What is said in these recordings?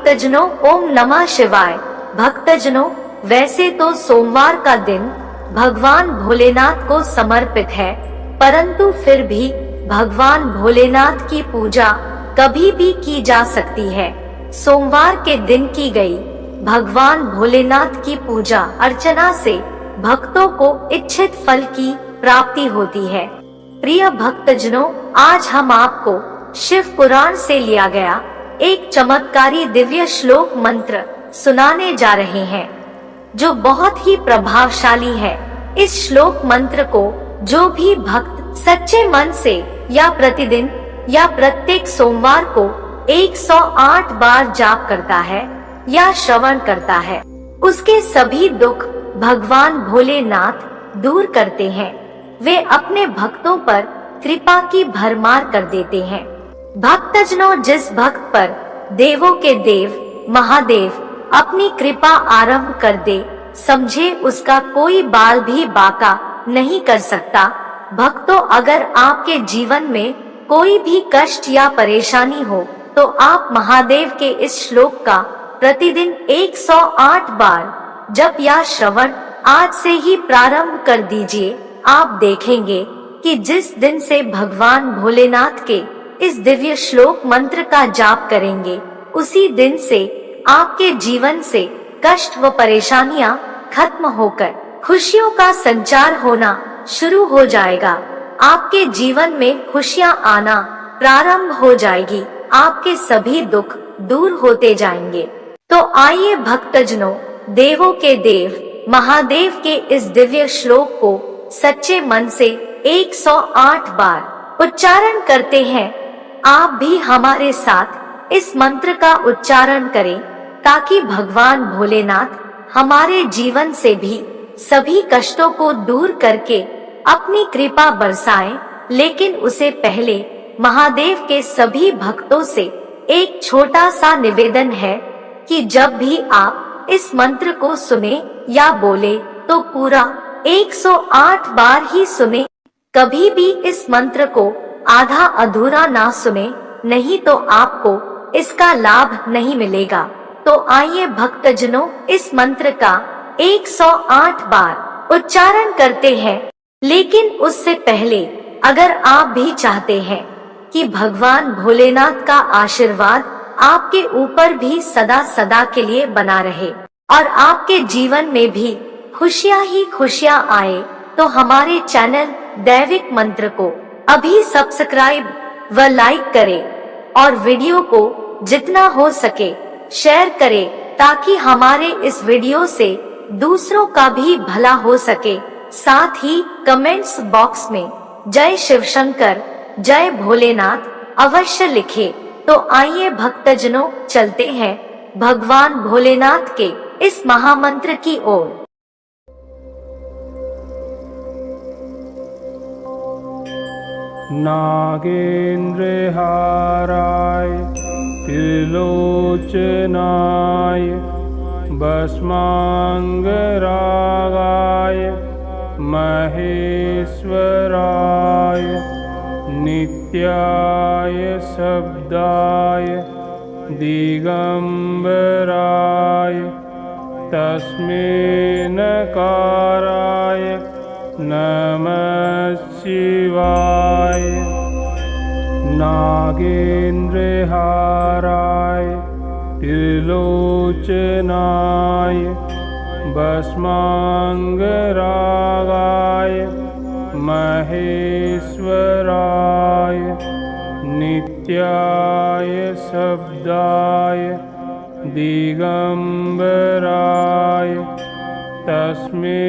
भक्तजनों, ओम नमः शिवाय। भक्तजनों, वैसे तो सोमवार का दिन भगवान भोलेनाथ को समर्पित है, परंतु फिर भी भगवान भोलेनाथ की पूजा कभी भी की जा सकती है। सोमवार के दिन की गई भगवान भोलेनाथ की पूजा अर्चना से भक्तों को इच्छित फल की प्राप्ति होती है। प्रिय भक्तजनों, आज हम आपको शिव पुराण से लिया गया एक चमत्कारी दिव्य श्लोक मंत्र सुनाने जा रहे हैं, जो बहुत ही प्रभावशाली है। इस श्लोक मंत्र को जो भी भक्त सच्चे मन से या प्रतिदिन या प्रत्येक सोमवार को 108 बार जाप करता है या श्रवण करता है, उसके सभी दुख भगवान भोलेनाथ दूर करते हैं। वे अपने भक्तों पर कृपा की भरमार कर देते हैं। भक्तजनों, जिस भक्त पर देवों के देव महादेव अपनी कृपा आरंभ कर दे, समझे उसका कोई बाल भी बाका नहीं कर सकता। भक्तों, अगर आपके जीवन में कोई भी कष्ट या परेशानी हो तो आप महादेव के इस श्लोक का प्रतिदिन 108 बार जप या श्रवण आज से ही प्रारंभ कर दीजिए। आप देखेंगे कि जिस दिन से भगवान भोलेनाथ के इस दिव्य श्लोक मंत्र का जाप करेंगे, उसी दिन से आपके जीवन से कष्ट व परेशानियां खत्म होकर खुशियों का संचार होना शुरू हो जाएगा। आपके जीवन में खुशियां आना प्रारंभ हो जाएगी। आपके सभी दुख दूर होते जाएंगे। तो आइए भक्तजनों, देवों के देव महादेव के इस दिव्य श्लोक को सच्चे मन से 108 बार उच्चारण करते हैं। आप भी हमारे साथ इस मंत्र का उच्चारण करें, ताकि भगवान भोलेनाथ हमारे जीवन से भी सभी कष्टों को दूर करके अपनी कृपा बरसाएं। लेकिन उसे पहले महादेव के सभी भक्तों से एक छोटा सा निवेदन है कि जब भी आप इस मंत्र को सुने या बोले तो पूरा 108 बार ही सुने। कभी भी इस मंत्र को आधा अधूरा ना सुने, नहीं तो आपको इसका लाभ नहीं मिलेगा। तो आइए भक्तजनों, इस मंत्र का 108 बार उच्चारण करते हैं। लेकिन उससे पहले अगर आप भी चाहते हैं कि भगवान भोलेनाथ का आशीर्वाद आपके ऊपर भी सदा सदा के लिए बना रहे और आपके जीवन में भी खुशियां ही खुशियां आए, तो हमारे चैनल दैविक मंत्र को अभी सब्सक्राइब व लाइक करें और वीडियो को जितना हो सके शेयर करें, ताकि हमारे इस वीडियो से दूसरों का भी भला हो सके। साथ ही कमेंट्स बॉक्स में जय शिव शंकर, जय भोलेनाथ अवश्य लिखें। तो आइए भक्तजनों, चलते हैं भगवान भोलेनाथ के इस महामंत्र की ओर। नागेन्द्रहाराय त्रिलोचनाय भस्मांगरागाय महेश्वराय नित्याय शब्दाय दिगंबराय तस्मै नकाराय नमः शिवाय। नागेन्द्रहाराय त्रिलोचनाय भस्मांगरागाय महेश्वराय नित्याय शब्दाय दिगंबराय तस्मै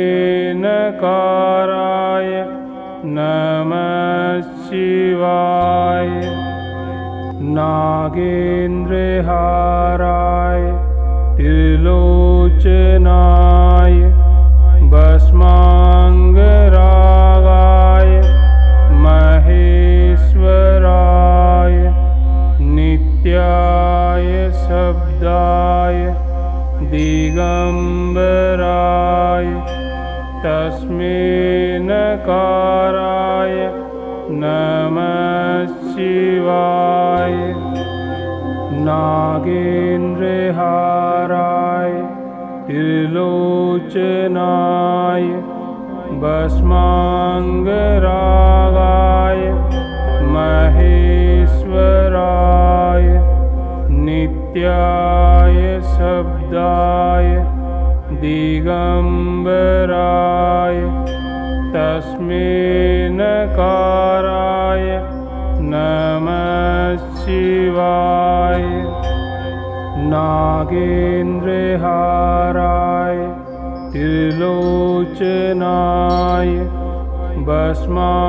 नकाराय नमः शिवाय। नागेन्द्रहाराय त्रिलोचनाय भस्मांगरागाय महेश्वराय नित्याय शब्दाय दिगंबराय तस्मै नकाराय नमः शिवाय। नागेन्द्रहाराय त्रिलोचनाय भस्मांगरागाय महेश्वराय नित्याय शब्दाय दिगंबराय तस्मै नकाराय नमः शिवाय। नागेन्द्रहाराय त्रिलोचनाय भस्मांगरागाय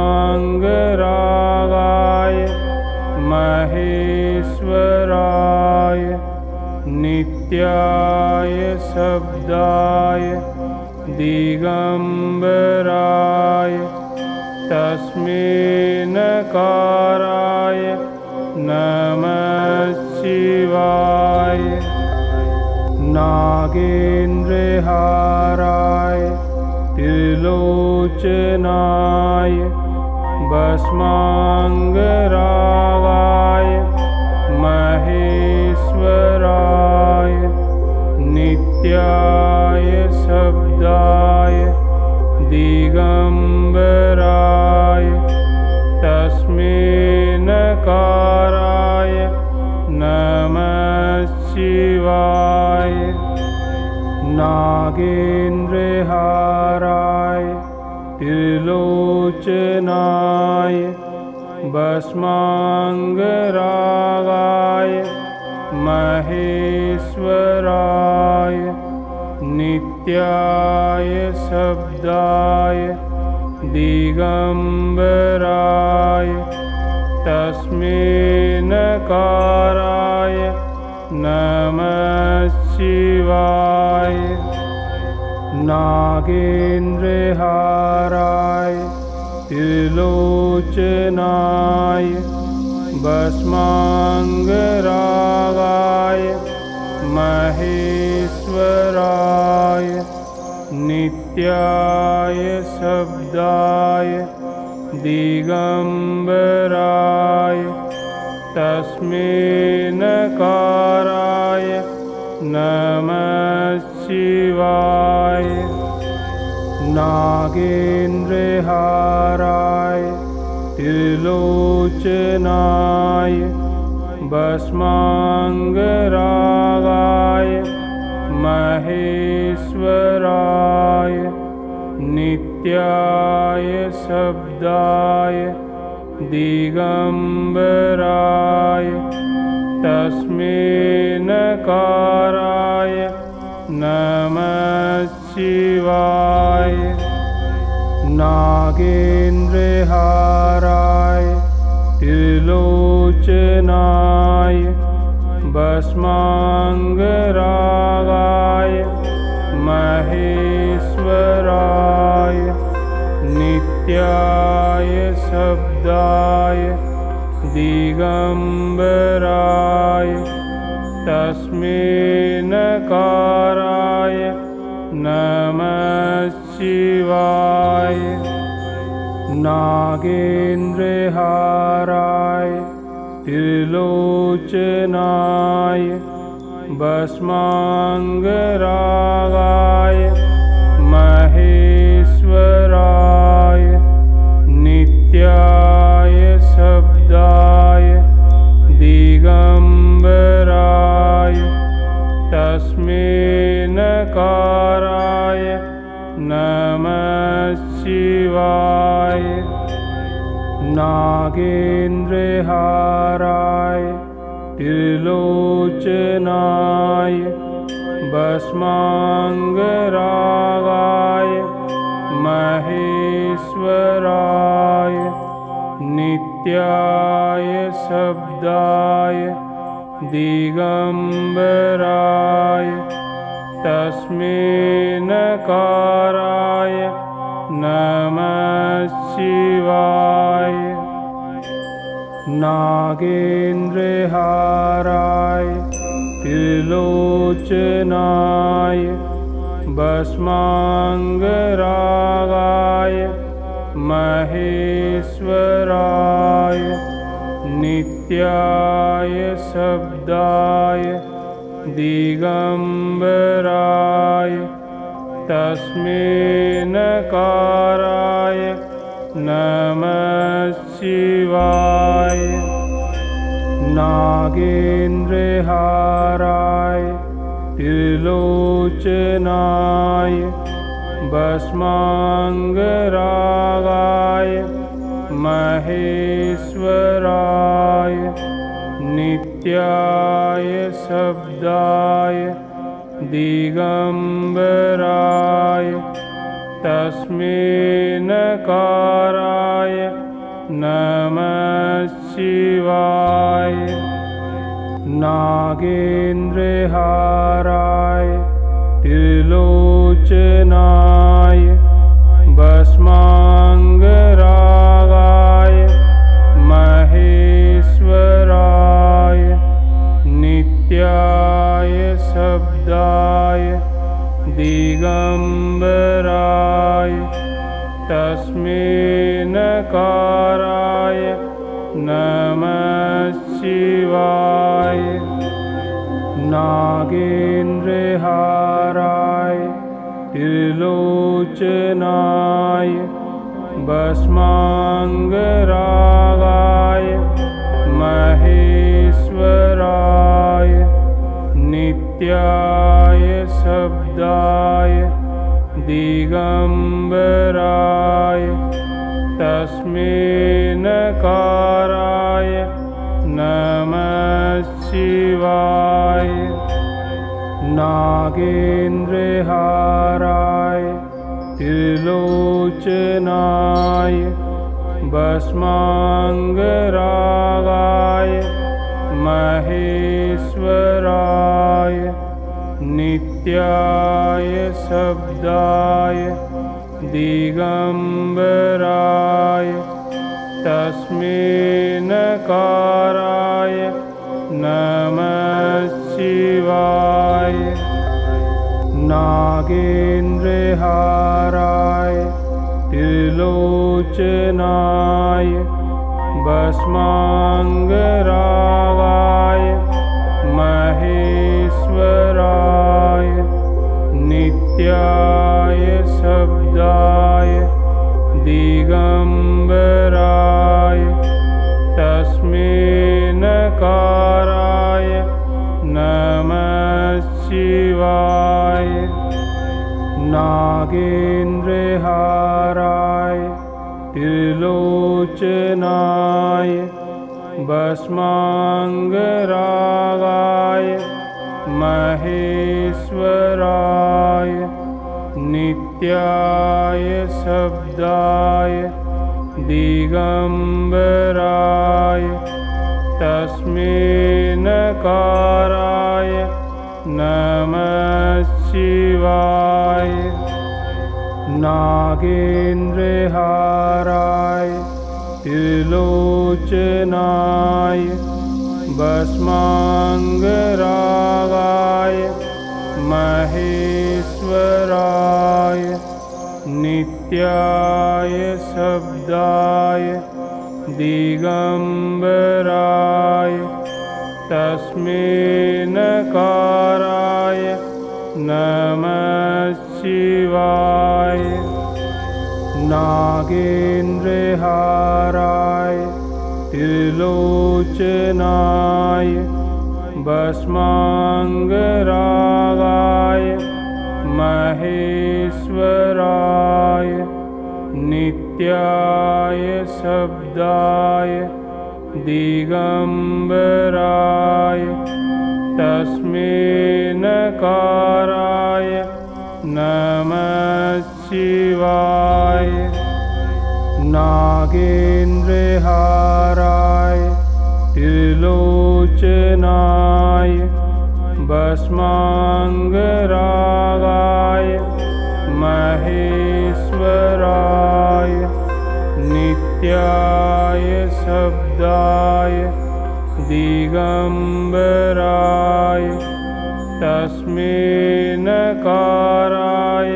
महेश्वराय नित्याय शब्दाय दिगंबराय तस्मै नकाराय नमः शिवाय। नागेन्द्रहाराय त्रिलोचनाय भस्मांगरागाय महेश्वराय नित्याय शब्दाय दिगंबराय तस्मै नकाराय नमः शिवाय। नागेन्द्रहाराय त्रिलोचनाय भस्मांगरागाय महेश्वराय नित्याय शब्दाय दिगंबराय तस्मै नकाराय नमः शिवाय। नागेन्द्रहाराय त्रिलोचनाय भस्मांगरागाय महेश्वराय नित्याय शब्दाय दिगंबराय तस्मै नकाराय नमः शिवाय। नागेन्द्रहाराय त्रिलोचनाय भस्मांगरागाय महेश्वराय नित्याय शब्दाय दिगंबराय तस्मै नकाराय नमः शिवाय। नागेन्द्रहाराय त्रिलोचनाय भस्मांगरागाय महेश्वराय नित्याय शब्दाय दिगंबराय तस्मै नकाराय नमः शिवाय। नागेन्द्रहाराय त्रिलोचनाय भस्मांगरागाय महेश्वराय नित्याय शब्दाय दिगंबराय तस्मै नकाराय नमः शिवाय। नागेन्द्रहाराय त्रिलोचनाय भस्मांगरागाय महेश्वराय नित्याय शब्दाय दिगंबराय तस्मै नकाराय नमः शिवाय। नागेन्द्रहाराय त्रिलोचनाय भस्मांगरागाय महेश्वराय नित्याय शब्दाय दिगंबराय तस्मै नकाराय नमः शिवाय। नागेन्द्रहाराय त्रिलोचनाय भस्मांगरागाय महेश्वराय नित्याय शब्दाय दिगंबराय तस्मै नकाराय नमः शिवाय। नागेन्द्रहाराय त्रिलोचनाय भस्मांगरागाय महेश्वराय नित्याय शब्दाय दिगंबराय तस्मै नकाराय नमः शिवाय। नागेन्द्रहाराय त्रिलोचनाय भस्मांगरागाय महेश्वराय नित्याय शब्दाय दिगंबराय तस्मै नकाराय नमः शिवाय। नागेन्द्रहाराय त्रिलोचनाय भस्मांगरागाय महेश्वराय नित्याय शब्दाय दिगंबराय तस्मै नकाराय नमः शिवाय। नागेन्द्रहाराय त्रिलोचनाय भस्मांगरागाय महेश्वराय नित्याय शब्दाय दिगंबराय तस्मै नकाराय नमः शिवाय। नागेन्द्रहाराय त्रिलोचनाय भस्मांगरागाय महेश्वराय नित्याय शब्दाय दिगंबराय तस्मै नकाराय नमः शिवाय। नागेन्द्रहाराय त्रिलोचनाय भस्मांगरागाय महेश्वराय नित्याय शब्दाय दिगंबराय तस्मै नकाराय नमः शिवाय। नागेन्द्रहाराय त्रिलोचनाय भस्मांगरागाय महेश्वराय नित्याय शब्दाय दिगंबराय तस्मै नकाराय नमः शिवाय। नागेन्द्रहाराय त्रिलोचनाय भस्मांगरागाय महेश्वराय नित्याय शब्दाय दिगंबराय तस्मै नकाराय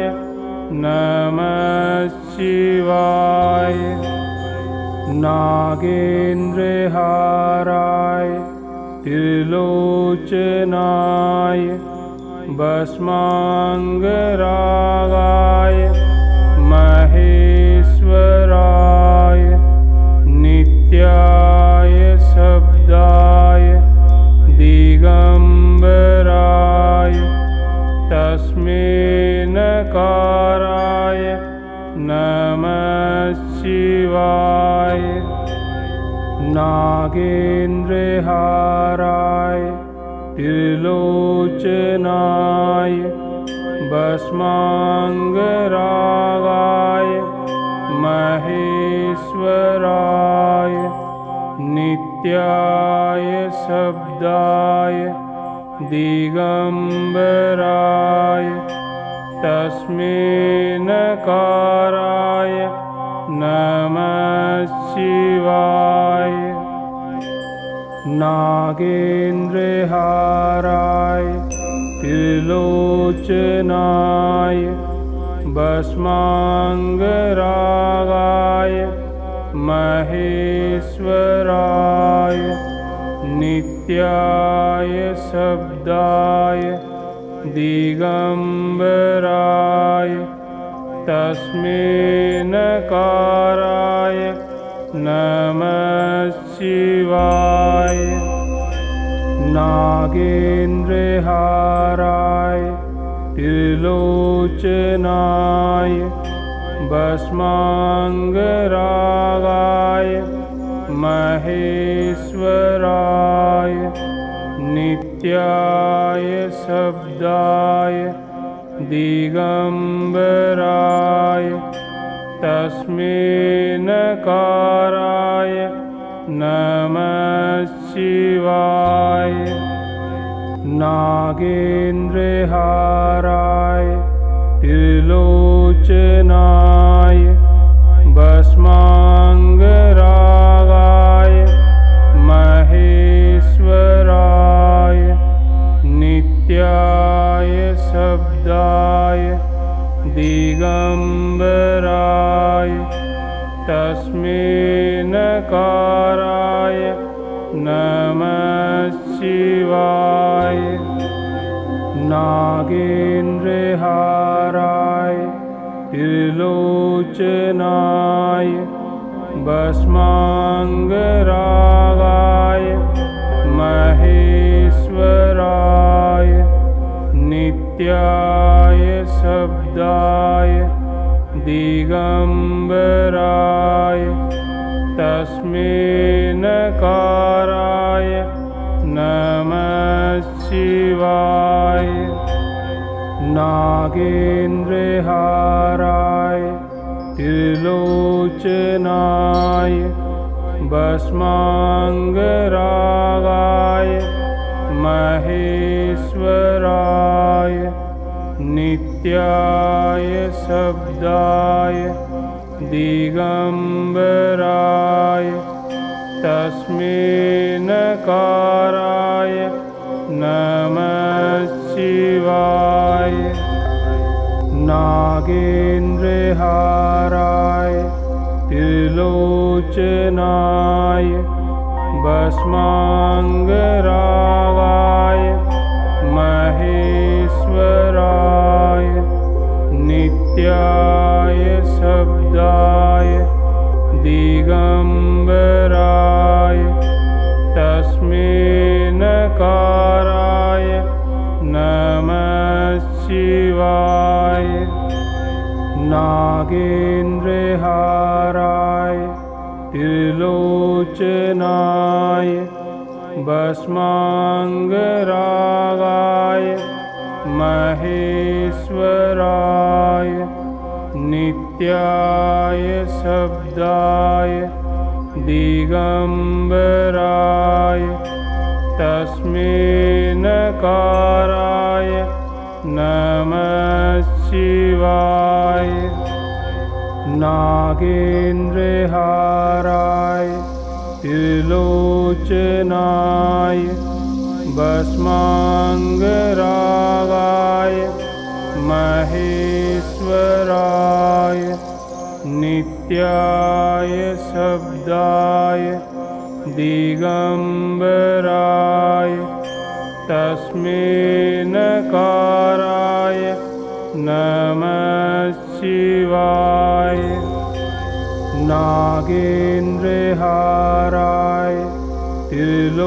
नमः शिवाय। नागेन्द्रहाराय त्रिलोचनाय भस्मांगरागाय महेश्वराय नित्याय शब्दाय दिगंबराय तस्मै नकाराय नमः शिवाय। नागेन्द्रहाराय त्रिलोचनाय भस्मांगरागाय महेश्वराय नित्याय शब्दाय दिगंबराय तस्मै नकाराय नमः शिवाय। नागेन्द्रहाराय त्रिलोचनाय भस्मांगरागाय महेश्वराय नित्याय शब्दाय दिगंबराय तस्मै नकाराय नमः शिवाय। नागेन्द्रहाराय त्रिलोचनाय भस्मांगरागाय महेश्वराय नित्याय शब्दाय दिगंबराय तस्मै नकाराय नमः शिवाय। नागेन्द्रहाराय त्रिलोचनाय भस्मांगरागाय महेश्वराय नित्याय शब्दाय दिगंबराय तस्मै नकाराय नमः शिवाय। नागेन्द्रहाराय त्रिलोचनाय भस्मांगरागाय महेश्वराय नित्याय शब्दाय दिगंबराय तस्मै नकाराय नमः शिवाय। नागेन्द्रहाराय त्रिलोचनाय भस्मांगरागाय महेश्वराय नित्याय शब्दाय दिगंबराय तस्मै नकाराय नमः शिवाय। नागेन्द्रहाराय त्रिलोचनाय भस्मांगरागाय महेश्वराय नित्याय शब्दाय दिगंबराय तस्मै नकाराय नमः शिवाय। नागेन्द्रहाराय त्रिलोचनाय भस्मांगरागाय महेश्वराय नित्याय शब्दाय दिगंबराय तस्मै नकाराय नमः शिवाय। नागेन्द्रहाराय त्रिलोचनाय भस्मांगरागाय महेश्वराय नित्याय शब्दाय दिगंबराय तस्मै नकाराय नमः शिवाय। नागेन्द्रहाराय त्रिलोचनाय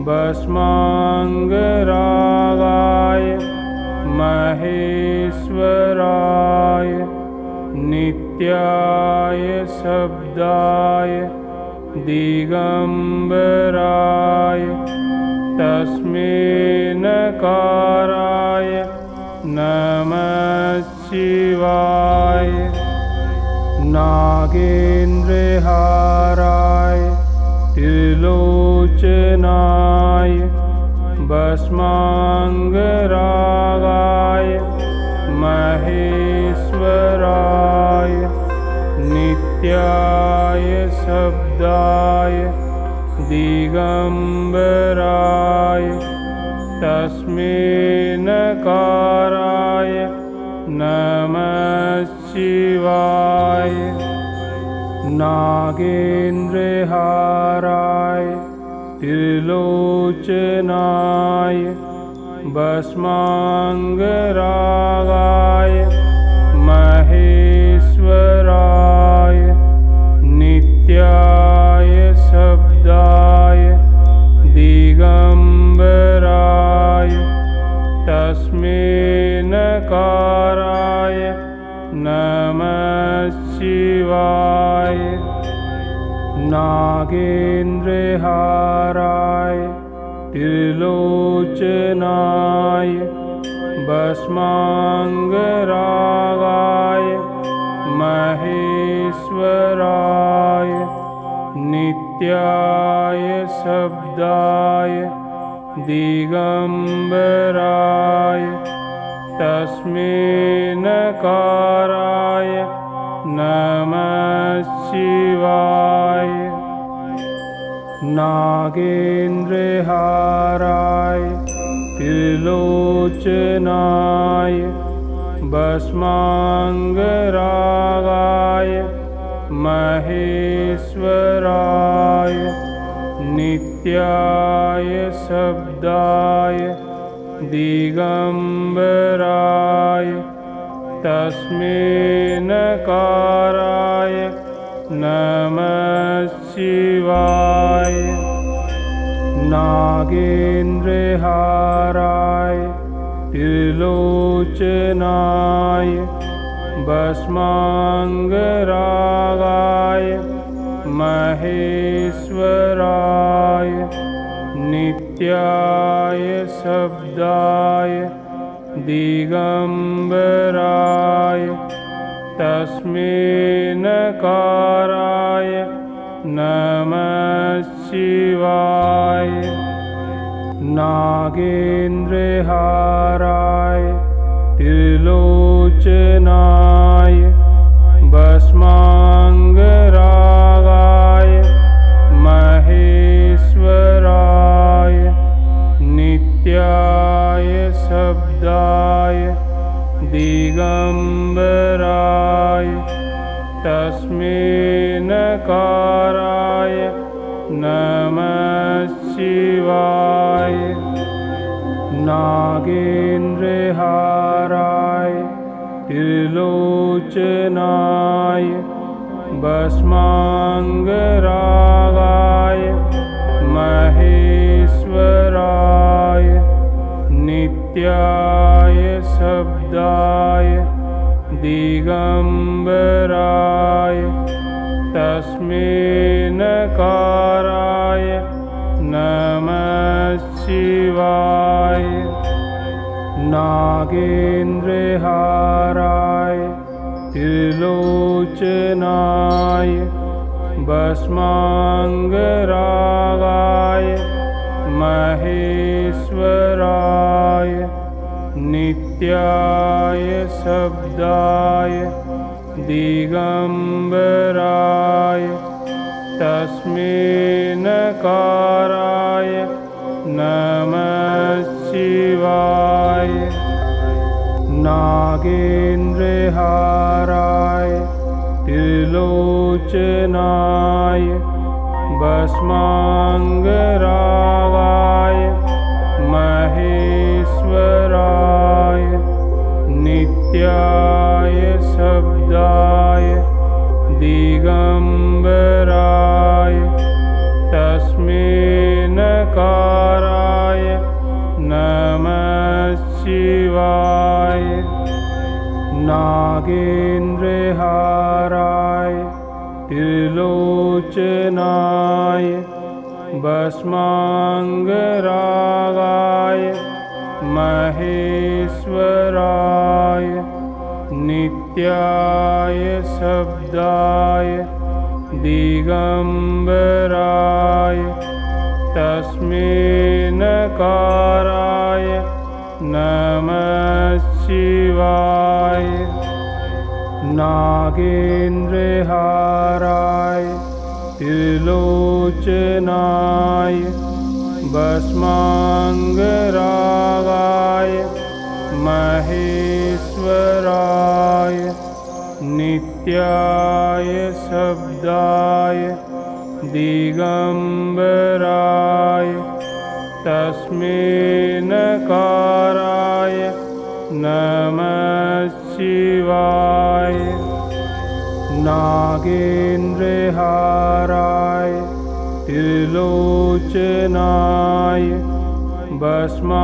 भस्मांगरागाय महेश्वराय नित्याय शब्दाय दिगंबराय तस्मै नकाराय नमः शिवाय। नागेन्द्रहाराय त्रिलोचनाय भस्मांगरागाय महेश्वराय नित्याय शब्दाय दिगंबराय तस्मै नकाराय नमः शिवाय। नागेन्द्रहाराय त्रिलोचनाय भस्मांगरागाय महेश्वराय नित्याय शब्दाय दिगंबराय तस्मै नकाराय नमः शिवाय। नागेन्द्रहाराय त्रिलोचनाय भस्मांगरागाय महेश्वराय नित्याय शब्दाय दिगंबराय तस्मै नकाराय नमः शिवाय। नागेन्द्रहाराय त्रिलोचनाय भस्मांगरागाय महेश्वराय नित्याय शब्दाय दिगंबराय तस्मै नकाराय नमः शिवाय। नागेन्द्रहाराय त्रिलोचनाय भस्मांगरागाय महेश्वराय नित्याय शब्दाय दिगंबराय तस्मै नकाराय नमः शिवाय। नागेन्द्रहाराय त्रिलोचनाय भस्मांगरागाय महेश्वराय नित्याय शब्दाय दिगंबराय तस्मै नकाराय नमः शिवाय। नागेन्द्रहाराय त्रिलोचनाय भस्मांगरागाय महेश्वराय नित्याय शब्दाय दिगंबराय तस्मै नकाराय नमः शिवाय। नागेन्द्रहाराय त्रिलोचनाय भस्मांगरागाय महेश्वराय नित्याय शब्दाय दिगंबराय तस्मै नकाराय नमः शिवाय। नागेन्द्र नागेन्द्रहाराय त्रिलोचनाय भस्मांगरागाय महेश्वराय नित्याय शब्दाय दिगंबराय तस्मै नकाराय नमः शिवाय। नागेन्द्रहाराय त्रिलोचनाय भस्मांगरागाय महेश्वराय नित्याय शब्दाय दिगंबराय तस्मै नकाराय नमः शिवाय। नागेन्द्रहाराय त्रिलोचनाय भस्मांगरागाय महेश्वराय नित्याय शब्दाय दिगंबराय तस्मै नकाराय नमः शिवाय। नागेन्द्रहाराय त्रिलोचनाय भस्मांगरागाय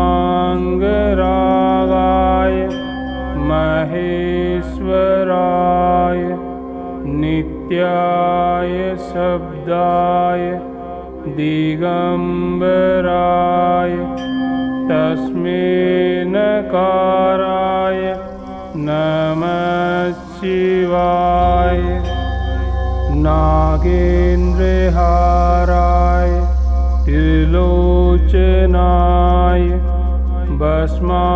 महेश्वराय नित्याय शब्दाय दिगंबराय तस्मै नकाराय नमः शिवाय। नागेन्द्रहाराय त्रिलोचनाय भस्मांगरागाय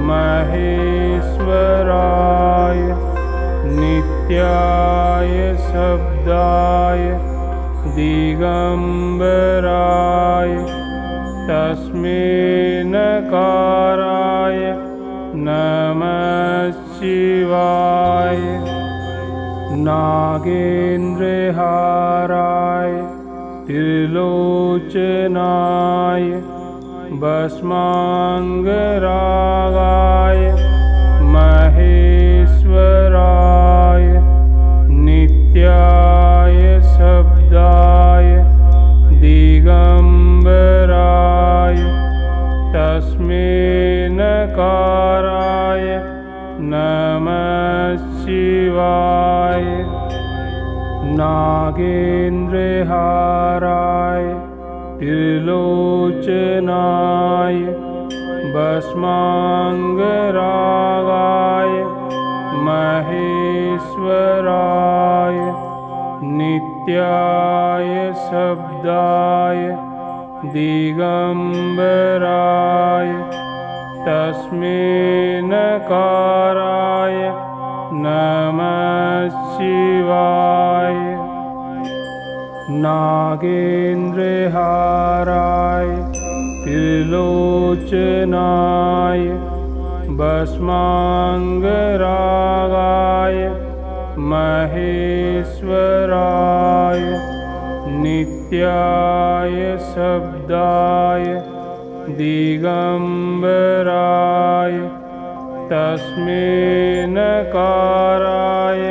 महेश्वराय नित्याय शब्दाय दिगंबराय तस्मै नकाराय नमः शिवाय। नागेन्द्रहाराय त्रिलोचनाय भस्मांगरागाय महेश्वराय नित्याय शब्दाय दिगंबराय तस्मै नकाराय नमः शिवाय। नागेन्द्रहाराय त्रिलोचनाय भस्मांगरागाय महेश्वराय नित्याय शब्दाय दिगंबराय तस्मै नकाराय नमः शिवाय। नागेन्द्रहाराय त्रिलोचनाय भस्मांगरागाय महेश्वराय नित्याय शब्दाय दिगंबराय तस्मै नकाराय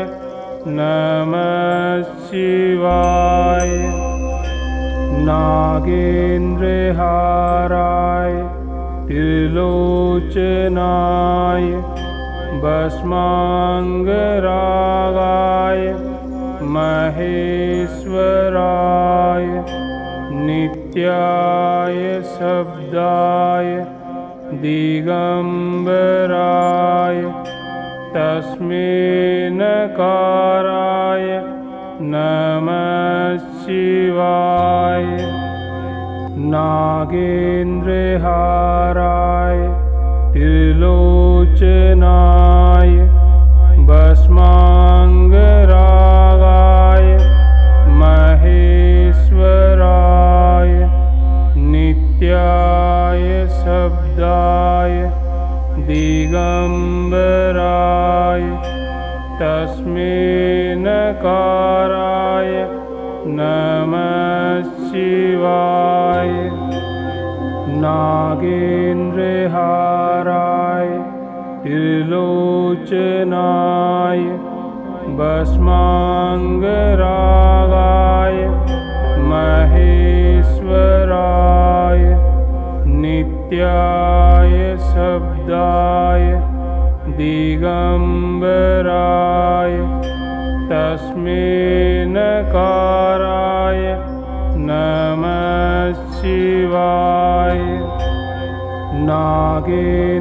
नमः शिवाय। नागेन्द्रहाराय त्रिलोचनाय भस्मांगरागाय महेश्वराय नित्याय शब्दाय दिगंबराय तस्मै नकाराय नमः शिवाय। नागेन्द्रहाराय त्रिलोचनाय भस्मांगरागाय महेश्वराय नित्याय शब्दाय दिगंबराय तस्मै नकाराय नमः शिवाय। नागेन्द्रहाराय त्रिलोचनाय भस्मांगरागाय महेश्वराय नित्याय शब्दाय दिगंबराय तस्मै नकाराय नमः शिवाय। नागेन्द्रहाराय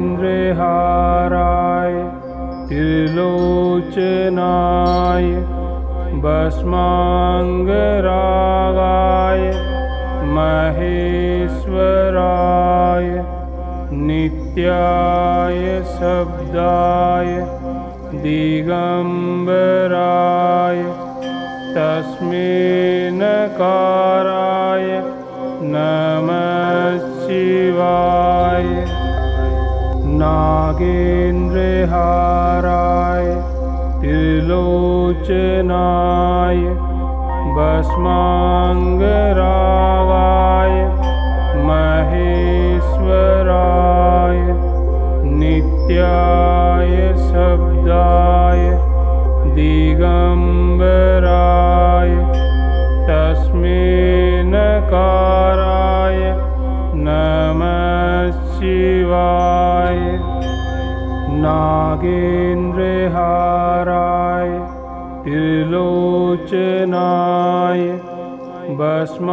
त्रिलोचनाय भस्मांगरागाय महेश्वराय नित्याय शब्दाय दिगंबराय तस्मै नकाराय नमः शिवाय। नागेन्द्रहाराय त्रिलोचनाय भस्मांगरागाय महेश्वराय नित्याय शब्दाय दिगंबराय तस्मै नकाराय नमः शिवाय। नागेन्द्रहाराय त्रिलोचनाय भस्मांगरागाय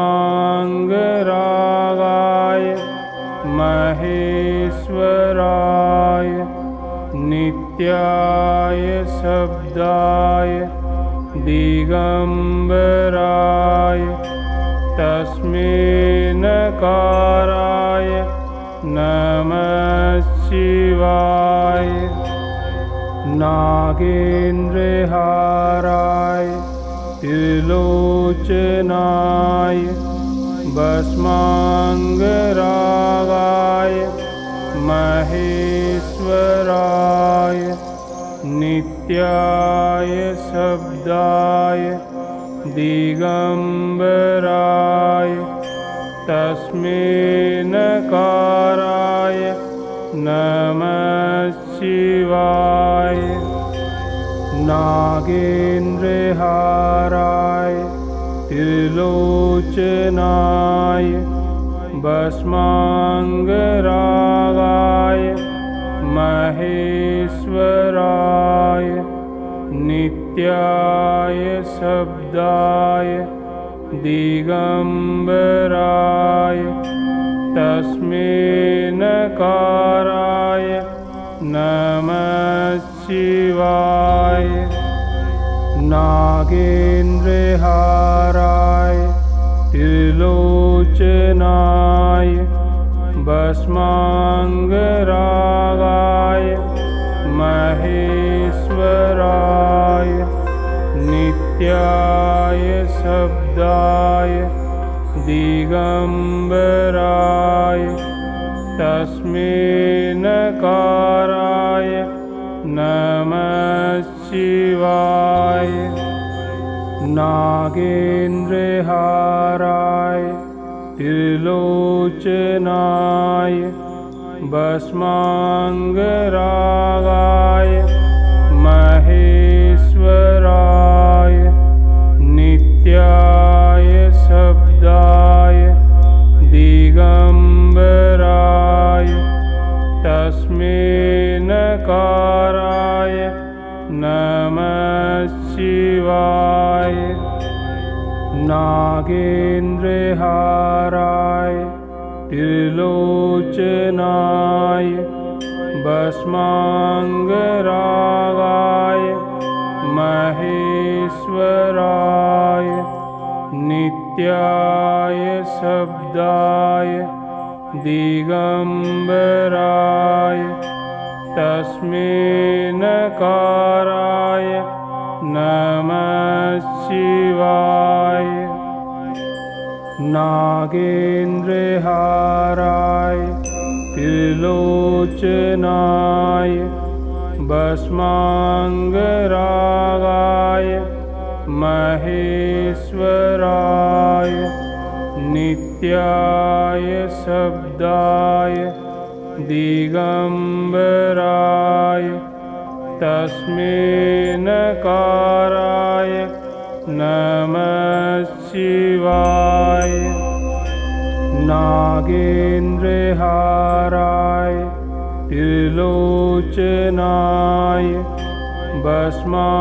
महेश्वराय नित्याय शब्दाय दिगंबराय तस्मै नकाराय नमः शिवाय। नागेन्द्रहाराय त्रिलोचनाय भस्मांगरागाय महेश्वराय नित्याय शब्दाय दिगंबराय तस्मै नकाराय नमः शिवाय। नागेन्द्रहाराय त्रिलोचनाय भस्मांगरागाय महेश्वराय नित्याय शब्दाय दिगंबराय तस्मै नकाराय नमः शिवाय। नागेन्द्रहाराय त्रिलोचनाय भस्मांगरागाय महेश्वराय नित्याय शब्दाय दिगंबराय तस्मै नकाराय नमः शिवाय। नागेन्द्रहाराय त्रिलोचनाय भस्मांगरागाय महेश्वराय नित्याय शब्दाय दिगंबराय तस्मै नकाराय नमः शिवाय। नागेन्द्रहाराय त्रिलोचनाय भस्मांगरागाय महेश्वराय नित्याय शब्दाय दिगंबराय तस्मै नकाराय नमः शिवाय। नागेन्द्रहाराय त्रिलोचनाय भस्माङ्गरागाय महेश्वराय नित्याय शब्दाय दिगम्बराय तस्मै नकाराय नमः शिवाय। नागेन्द्रहाराय त्रिलोचनाय भस्माङ्गरागाय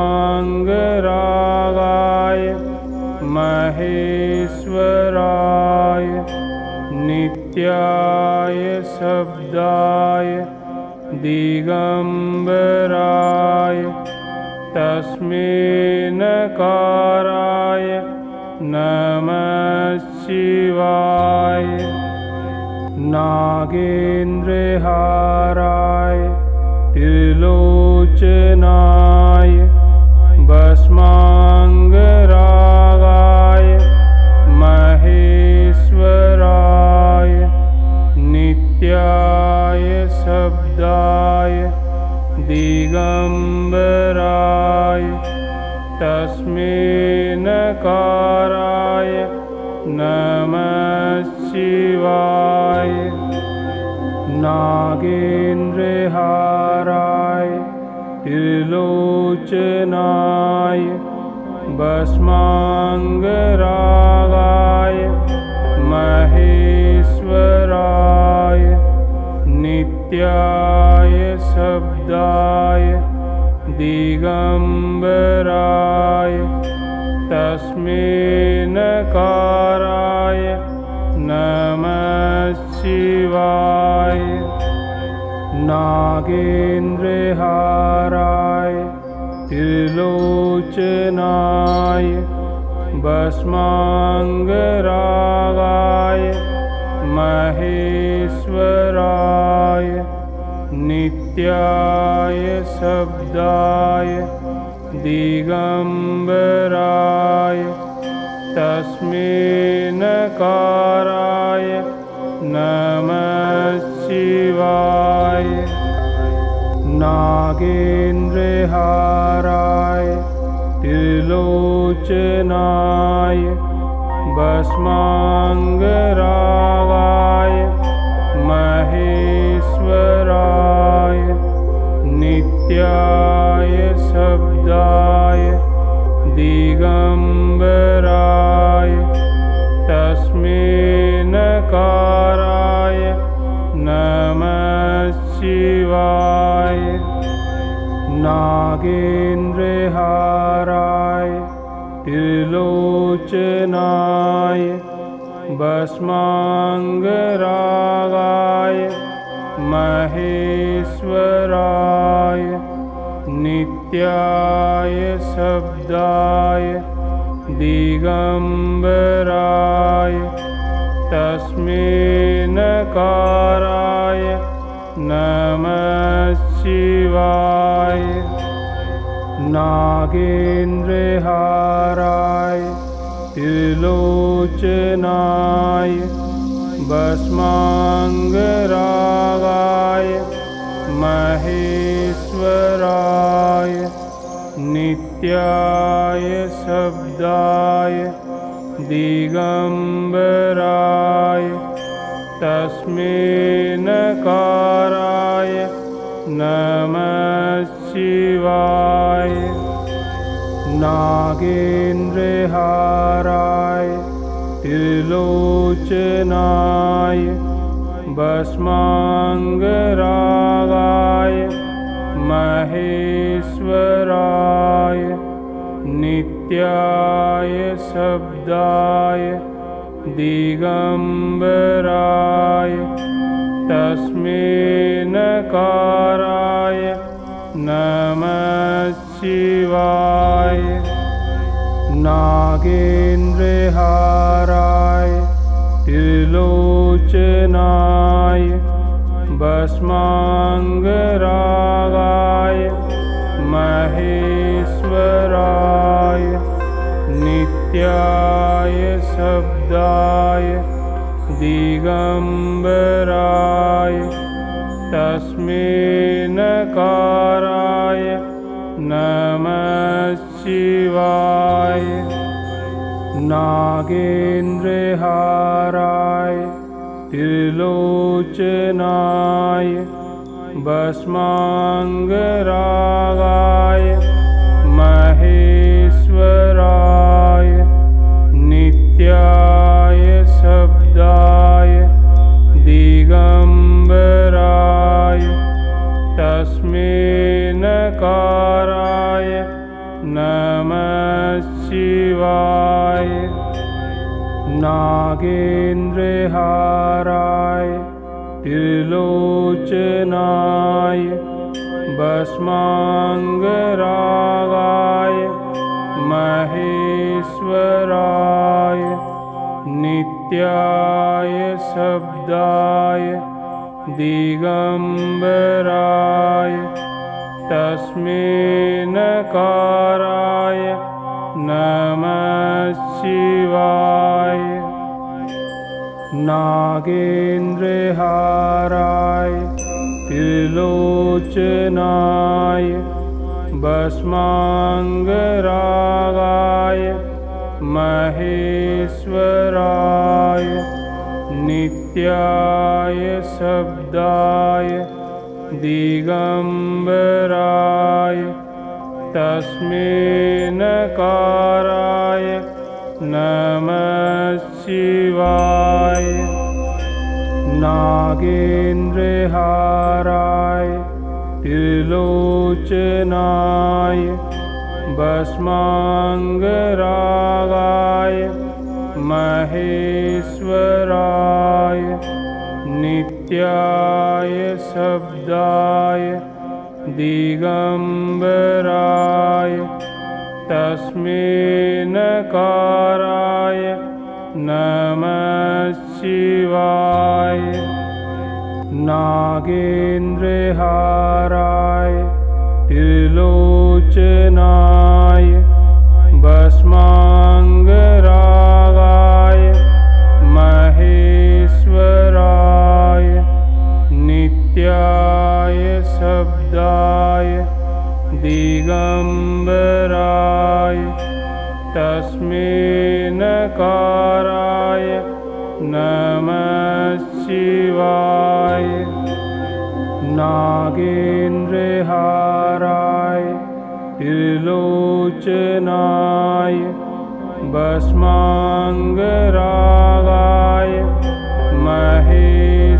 महेश्वराय नित्याय शब्दाय दिगम्बराय तस्मै नकाराय नमः शिवाय। नागेन्द्रहाराय त्रिलोचनाय भस्माङ्गरागाय महेश्वराय नित्याय शब्दाय दिगम्बराय तस्मै नकाराय नमः शिवाय। नागेन्द्रहाराय त्रिलोचनाय भस्माङ्गरागाय महेश्वराय नित्याय शब्दाय दिगम्बराय तस्मै नकाराय नमः शिवाय। नागेन्द्रहाराय त्रिलोचनाय भस्माङ्गरागाय महेश्वराय नित्याय शब्दाय दिगम्बराय तस्मै नकाराय नमः शिवाय। नागेन्द्रहाराय त्रिलोचनाय भस्माङ्गरागाय महेश्वराय नित्याय शब्दाय दिगम्बराय तस्मै नकाराय नमः शिवाय। नागेन्द्रहाराय त्रिलोचनाय भस्माङ्गरागाय महेश्वराय नित्याय शब्दाय दिगम्बराय तस्मै नकाराय नमः शिवाय। नागेन्द्रहाराय त्रिलोचनाय भस्माङ्गरागाय महेश्वराय नित्याय शब्दाय दिगम्बराय तस्मै नकाराय नमः शिवाय। नागेन्द्रहाराय त्रिलोचनाय भस्माङ्गरागाय महेश्वराय नित्याय शब्दाय दिगम्बराय तस्मै नकाराय नमः शिवाय। नागेन्द्रहाराय त्रिलोचनाय भस्माङ्गरागाय महेश्वराय नित्याय शब्दाय दिगम्बराय तस्मै नकाराय नमः शिवाय। नागेन्द्रहाराय त्रिलोचनाय भस्मांगरागाय महेश्वराय नित्याय शब्दाय दिगंबराय तस्मै नकाराय नमः शिवाय। नागेन्द्रहाराय त्रिलोचनाय भस्मांगरागाय महेश्वराय नित्याय शब्दाय दिगंबराय तस्मै नकाराय नमः शिवाय। नागेन्द्रहाराय त्रिलोचनाय भस्मांगरागाय महेश्वराय नित्याय शब्दाय दिगंबराय तस्मै नकाराय नमः शिवाय। नागेन्द्रहाराय त्रिलोचनाय भस्मांगरागाय महेश्वराय नित्याय शब्दाय दिगंबराय तस्मै नकाराय नमः शिवाय। नागेन्द्रहाराय त्रिलोचनाय भस्मांगरागाय महेश्वराय नित्याय शब्दाय दिगंबराय तस्मै नकाराय नमः शिवाय। नागेन्द्रहाराय त्रिलोचनाय भस्मांगरागाय महेश्वराय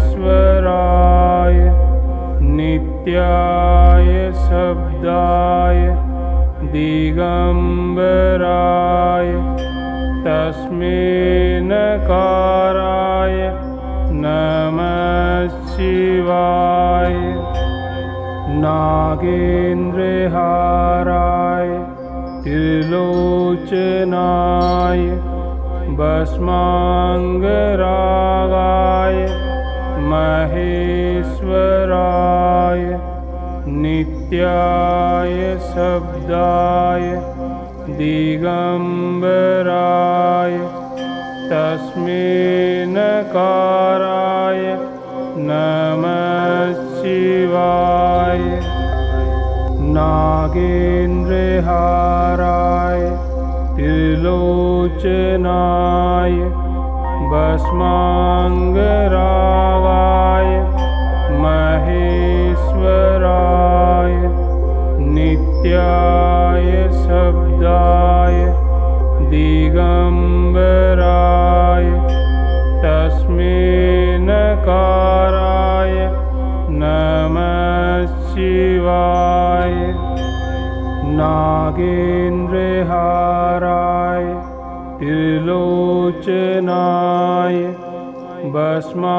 नित्याय शब्दाय दिगंबराय तस्मै नकाराय नमः शिवाय। नागेन्द्रहाराय त्रिलोचनाय भस्मांगरागाय महेश्वराय नित्याय शब्दाय दिगंबराय तस्मै नकाराय नमः शिवाय। नागेन्द्रहाराय त्रिलोचनाय भस्मांगरागाय महेश्वराय नित्याय शब्दाय दिगंबराय तस्मै नकाराय नमः शिवाय। नागेन्द्रहाराय त्रिलोचनाय भस्मांगरागाय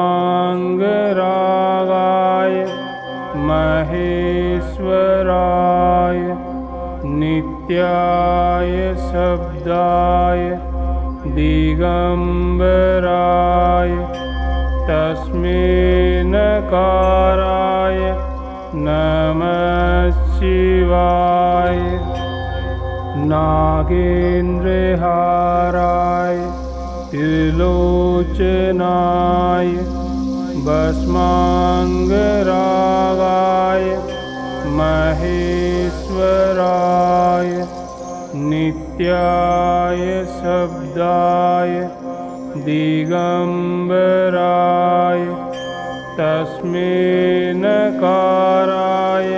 महेश्वराय नित्याय शब्दाय दिगंबराय तस्मै नकाराय नमः शिवाय। नागेन्द्रहाराय त्रिलोचनाय भस्मांगरागाय महेश्वराय महेश्वराय नित्याय शब्दाय दिगंबराय तस्मै नकाराय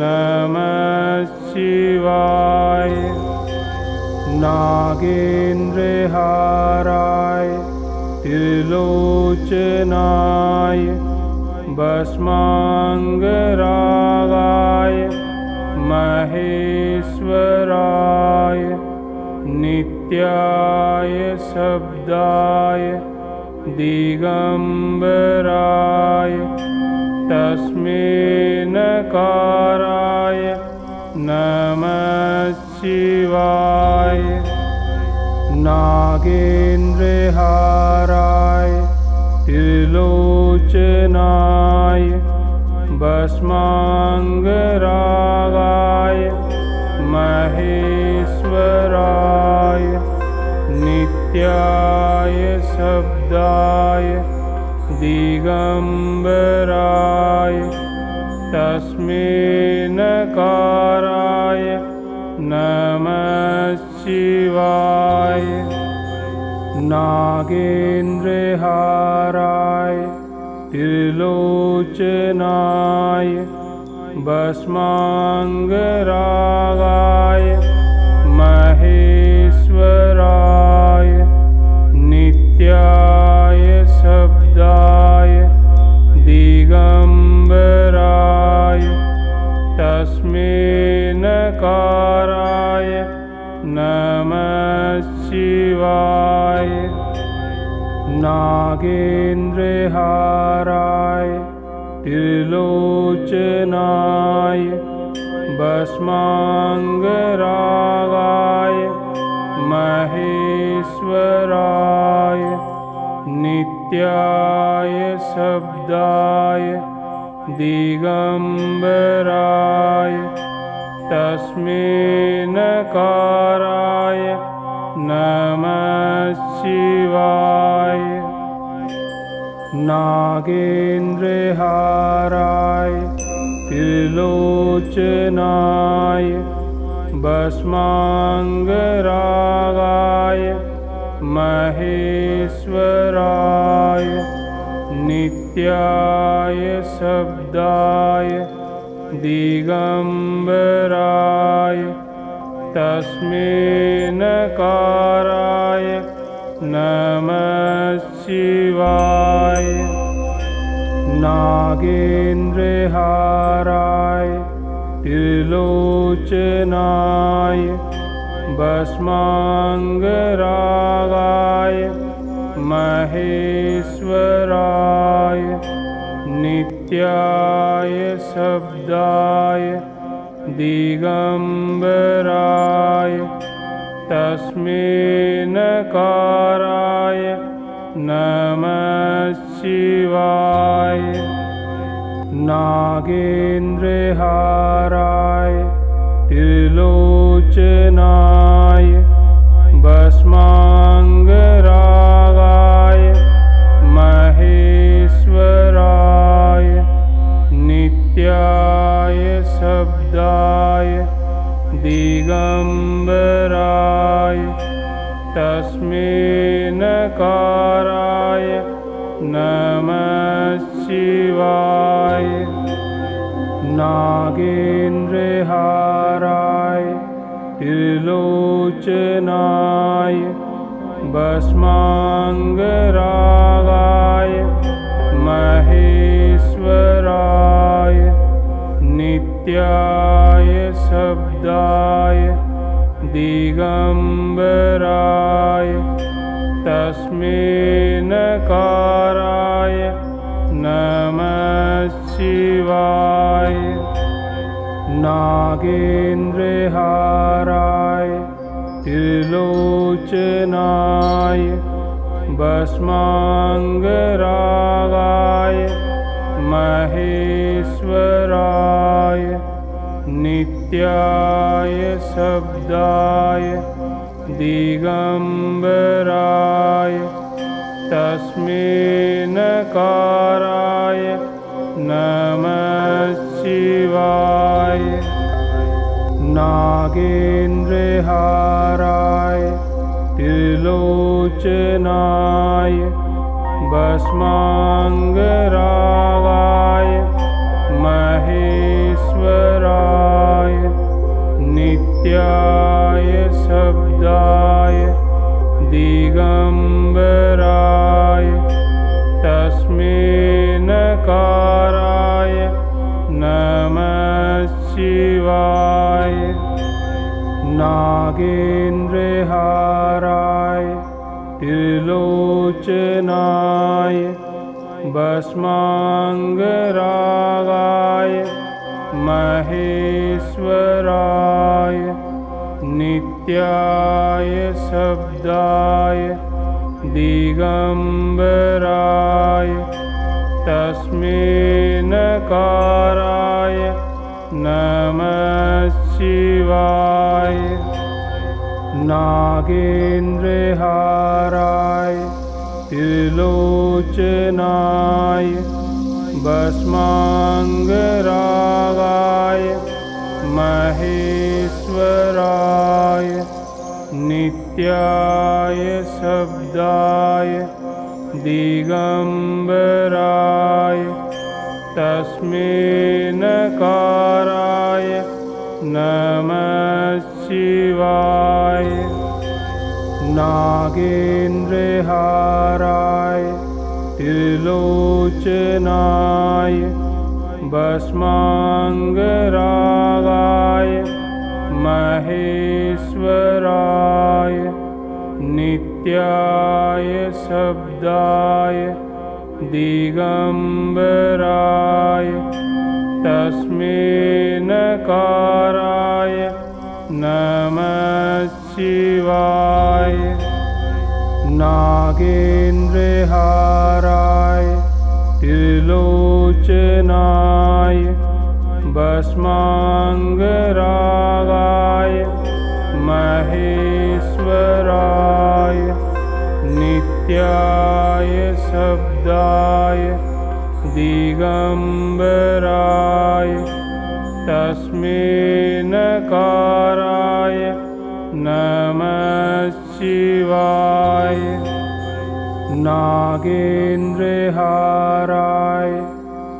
नमः शिवाय। नागेन्द्रहाराय त्रिलोचनाय भस्मांगरागाय महेश्वराय नित्याय शब्दाय दिगंबराय तस्मै नकाराय नमः शिवाय। नागेन्द्रहाराय त्रिलोचनाय भस्मांगरागाय महेश्वराय नित्याय शब्दाय दिगंबराय तस्मै नकाराय नमः शिवाय। नागेन्द्रहाराय त्रिलोचनाय भस्मांगरागाय महेश्वराय नित्याय शब्दाय दिगंबराय तस्मै नकाराय नमः शिवाय। नागेन्द्रहाराय त्रिलोचनाय भस्मांगरागाय महेश्वराय नित्याय शब्दाय दिगंबराय तस्मै नकाराय नमः शिवाय। नागेन्द्रहाराय त्रिलोचनाय भस्मांगरागाय महेश्वराय नित्याय शब्दाय दिगंबराय तस्मै नकाराय नमः शिवाय। नागेन्द्रहाराय त्रिलोचनाय भस्मांगरागाय महेश्वराय नित्याय शब्दाय दिगंबराय तस्मै नकाराय नमः शिवाय। नागेन्द्रहाराय त्रिलोचनाय भस्मांगरागाय महेश्वराय नित्याय शब्दाय दिगंबराय तस्मै नकाराय नमः शिवाय। नागेन्द्रहाराय त्रिलोचनाय भस्मांगरागाय महेश्वराय नित्याय शब्दाय दिगंबराय तस्मै नकाराय नमः शिवाय। नागेन्द्रहाराय त्रिलोचनाय भस्मांगरागाय महेश्वराय नित्याय शब्दाय दिगंबराय तस्मै नकाराय नमः शिवाय। नागेन्द्रहाराय त्रिलोचनाय भस्मांगरागाय महेश्वराय नित्याय शब्दाय दिगंबराय तस्मै नकाराय नमः शिवाय। नागेन्द्रहाराय त्रिलोचनाय भस्मांगरागाय महेश्वराय नित्याय शब्दाय दिगंबराय तस्मै नकाराय नमः शिवाय। नागेन्द्रहाराय त्रिलोचनाय भस्मांगरागाय महेश्वराय नित्याय शब्दाय दिगंबराय तस्मै नकाराय नमः शिवाय। नागेन्द्रहाराय त्रिलोचनाय भस्मांगरागाय महेश्वराय नित्याय शब्दाय दिगंबराय तस्मै नकाराय नमः शिवाय। नागेन्द्रहाराय त्रिलोचनाय भस्मांगरागाय महेश्वराय नित्याय शब्दाय दिगंबराय तस्मै नकाराय नमः शिवाय। नागेन्द्रहाराय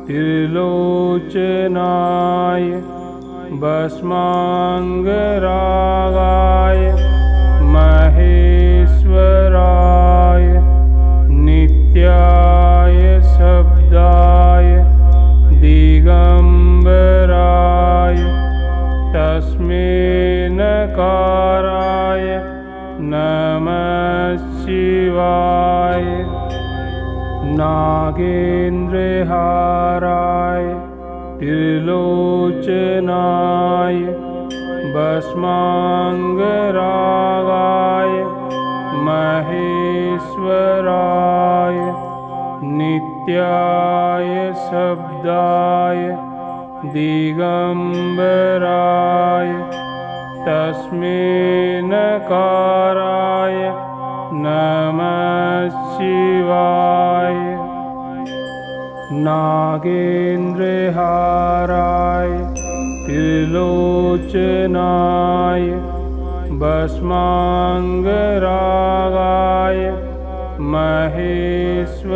त्रिलोचनाय भस्मांगरागाय महेश्वराय नित्याय शब्दाय दिगंबराय तस्मै नकाराय नमः शिवाय। नागेन्द्रहाराय त्रिलोचनाय भस्मांगरागाय महेश्वराय नित्याय शब्दाय दिगंबराय तस्मै नकाराय नमः शिवाय। नागेन्द्रहाराय त्रिलोचनाय भस्मांगरागाय महेश्वराय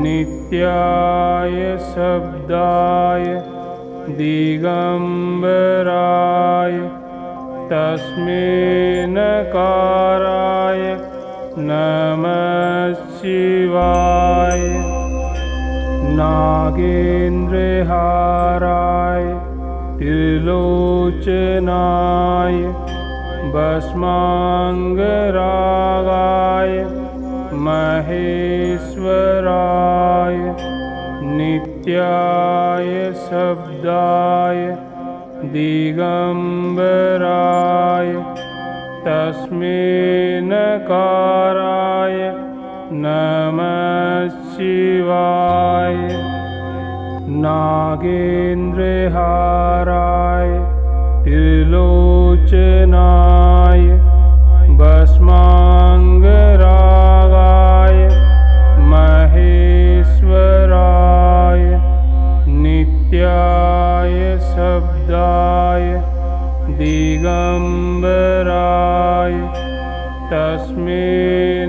नित्याय शब्दाय दिगंबराय तस्मै नकाराय नमः शिवाय। नागेन्द्रहाराय त्रिलोचनाय भस्मांगरागाय महेश्वराय नित्याय शब्दाय दिगंबराय तस्मै नकाराय नमः शिवाय। नागेन्द्रहाराय त्रिलोचनाय भस्मांगरागाय महेश्वराय नित्याय शब्दाय दिगंबराय तस्मै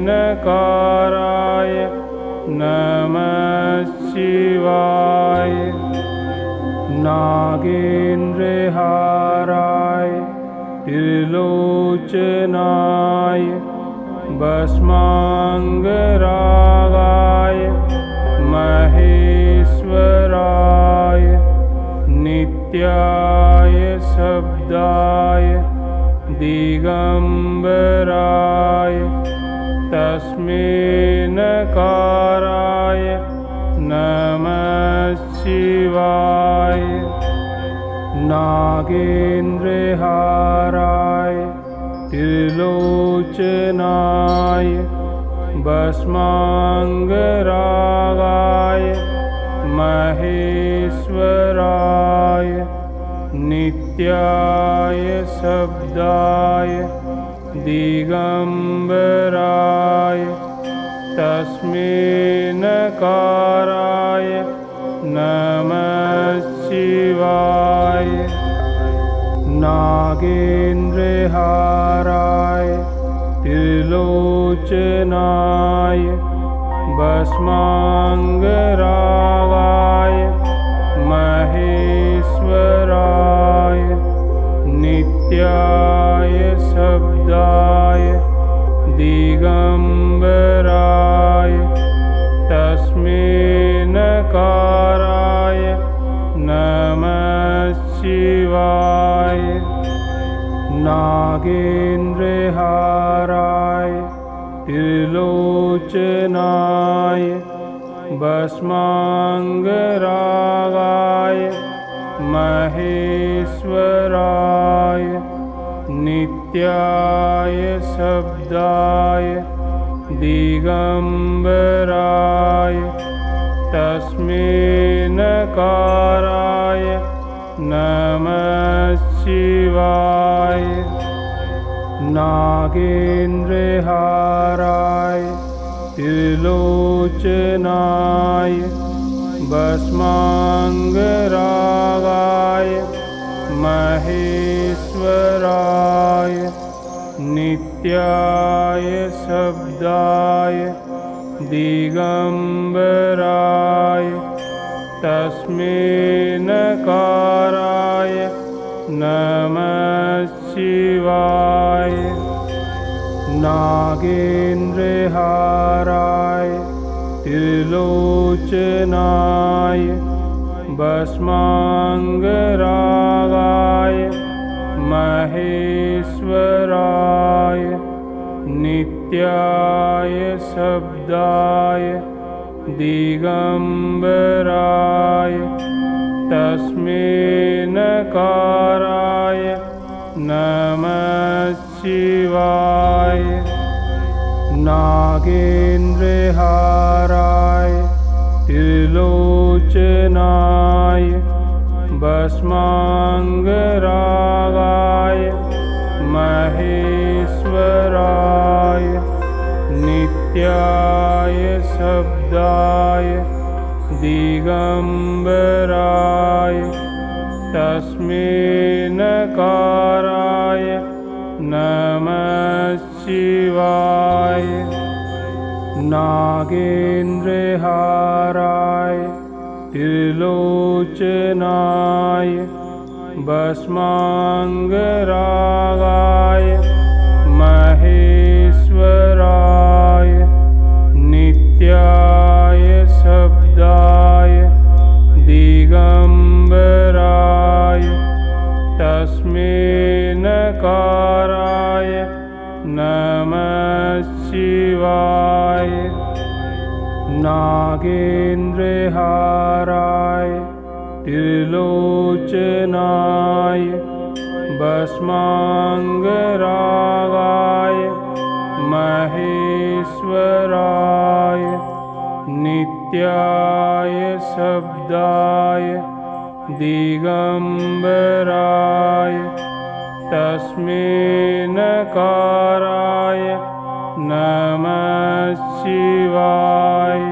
नकाराय नमः शिवाय। नागेन्द्रहाराय त्रिलोचनाय भस्मांगरागाय महेश्वराय नित्याय शब्दाय दिगंबराय तस्मै नकाराय नमः शिवाय। नागेन्द्रहाराय त्रिलोचनाय भस्मांगरागाय महेश्वराय नित्याय शब्दाय दिगंबराय तस्मै नकाराय नमः शिवाय। नागेन्द्रहाराय त्रिलोचनाय भस्मांगरागाय महेश्वराय नित्याय शब्दाय दिगंबराय तस्मै नकाराय नमः शिवाय। नागेन्द्रहाराय त्रिलोचनाय भस्मांगरागाय महेश्वराय नित्याय शब्दाय दिगंबराय तस्मै नकाराय नमः शिवाय। नागेन्द्रहाराय त्रिलोचनाय भस्मांगरागाय महेश्वराय नित्याय शब्दाय दिगंबराय तस्मै नकाराय नमः शिवाय। नागेन्द्रहाराय त्रिलोचनाय भस्मांगरागाय महेश्वराय नित्याय शब्दाय दिगंबराय तस्मै नकाराय नमः शिवाय। नागेन्द्रहाराय त्रिलोचनाय भस्मांगरागाय महेश्वराय नित्याय शब्दाय दिगंबराय तस्मै नकाराय नमः शिवाय। नागेन्द्रहाराय त्रिलोचनाय भस्मांगरागाय महेश्वराय नित्याय शब्दाय दिगंबराय तस्मै नकाराय नमः शिवाय। नागेन्द्रहाराय त्रिलोचनाय भस्मांगरागाय महेश्वराय नित्याय शब्दाय दिगंबराय तस्मै नकाराय नमः शिवाय।